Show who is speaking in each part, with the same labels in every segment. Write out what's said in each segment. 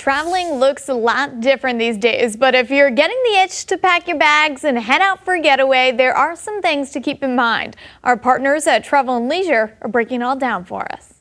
Speaker 1: traveling looks a lot different these days, but if you're getting the itch to pack your bags and head out for a getaway, there are some things to keep in mind. Our partners at Travel + Leisure are breaking it all down for us.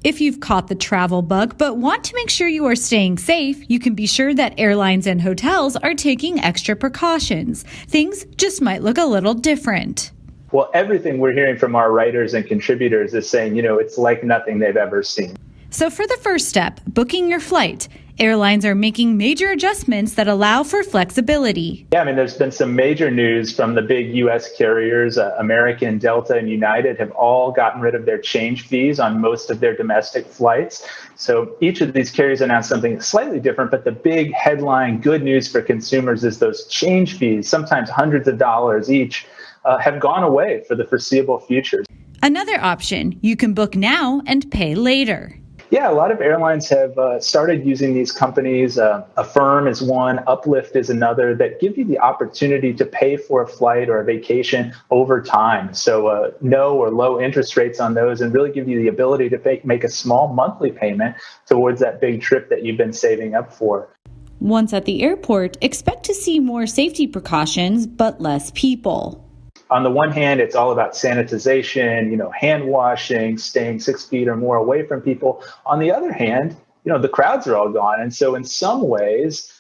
Speaker 2: If you've caught the travel bug but want to make sure you are staying safe, you can be sure that airlines and hotels are taking extra precautions. Things just might look a little different.
Speaker 3: Well, everything we're hearing from our writers and contributors is saying, it's like nothing they've ever seen.
Speaker 2: So for the first step, booking your flight, airlines are making major adjustments that allow for flexibility.
Speaker 3: Yeah, there's been some major news from the big U.S. carriers. American, Delta, and United have all gotten rid of their change fees on most of their domestic flights. So each of these carriers announced something slightly different, but the big headline good news for consumers is those change fees, sometimes hundreds of dollars each, have gone away for the foreseeable future.
Speaker 2: Another option, you can book now and pay later.
Speaker 3: Yeah, a lot of airlines have started using these companies. Affirm is one, Uplift is another, that give you the opportunity to pay for a flight or a vacation over time. So no or low interest rates on those, and really give you the ability to make a small monthly payment towards that big trip that you've been saving up for.
Speaker 2: Once at the airport, expect to see more safety precautions, but less people.
Speaker 3: On the one hand, it's all about sanitization, hand washing, staying 6 feet or more away from people. On the other hand, the crowds are all gone. And so in some ways,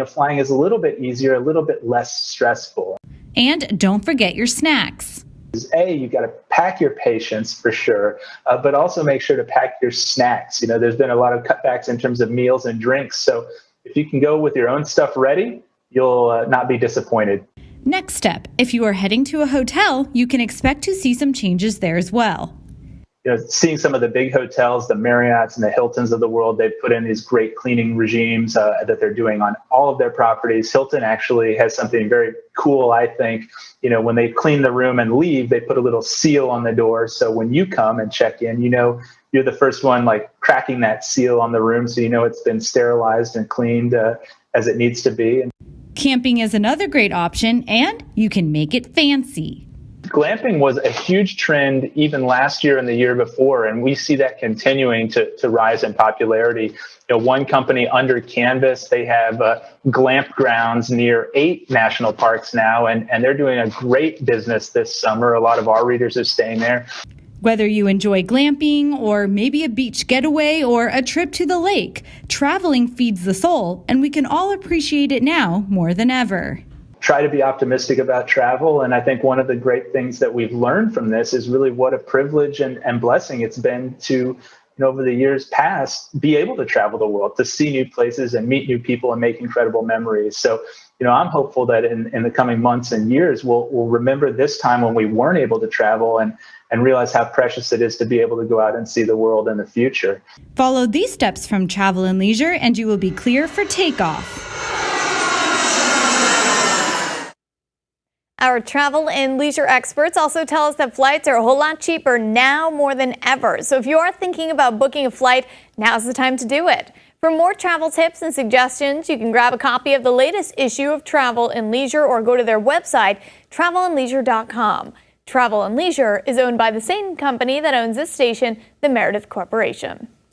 Speaker 3: flying is a little bit easier, a little bit less stressful.
Speaker 2: And don't forget your snacks.
Speaker 3: You've got to pack your patience for sure, but also make sure to pack your snacks. There's been a lot of cutbacks in terms of meals and drinks. So if you can go with your own stuff ready, you'll not be disappointed.
Speaker 2: Next step, if you are heading to a hotel, you can expect to see some changes there as well.
Speaker 3: Seeing some of the big hotels, the Marriotts and the Hiltons of the world, they've put in these great cleaning regimes that they're doing on all of their properties. Hilton actually has something very cool, I think. When they clean the room and leave, they put a little seal on the door. So when you come and check in, you're the first one cracking that seal on the room. So it's been sterilized and cleaned as it needs to be.
Speaker 2: Camping is another great option, and you can make it fancy.
Speaker 3: Glamping was a huge trend even last year and the year before, and we see that continuing to rise in popularity. One company, Under Canvas, they have glamp grounds near 8 national parks now, and they're doing a great business this summer. A lot of our readers are staying there.
Speaker 2: Whether you enjoy glamping or maybe a beach getaway or a trip to the lake, traveling feeds the soul, and we can all appreciate it now more than ever.
Speaker 3: Try to be optimistic about travel, and I think one of the great things that we've learned from this is really what a privilege and blessing it's been to, over the years past, be able to travel the world, to see new places and meet new people and make incredible memories. So, I'm hopeful that in the coming months and years, we'll remember this time when we weren't able to travel and realize how precious it is to be able to go out and see the world in the future.
Speaker 2: Follow these steps from Travel + Leisure and you will be clear for takeoff.
Speaker 1: Our travel and leisure experts also tell us that flights are a whole lot cheaper now more than ever. So if you are thinking about booking a flight, now's the time to do it. For more travel tips and suggestions, you can grab a copy of the latest issue of Travel + Leisure or go to their website, travelandleisure.com. Travel + Leisure is owned by the same company that owns this station, the Meredith Corporation.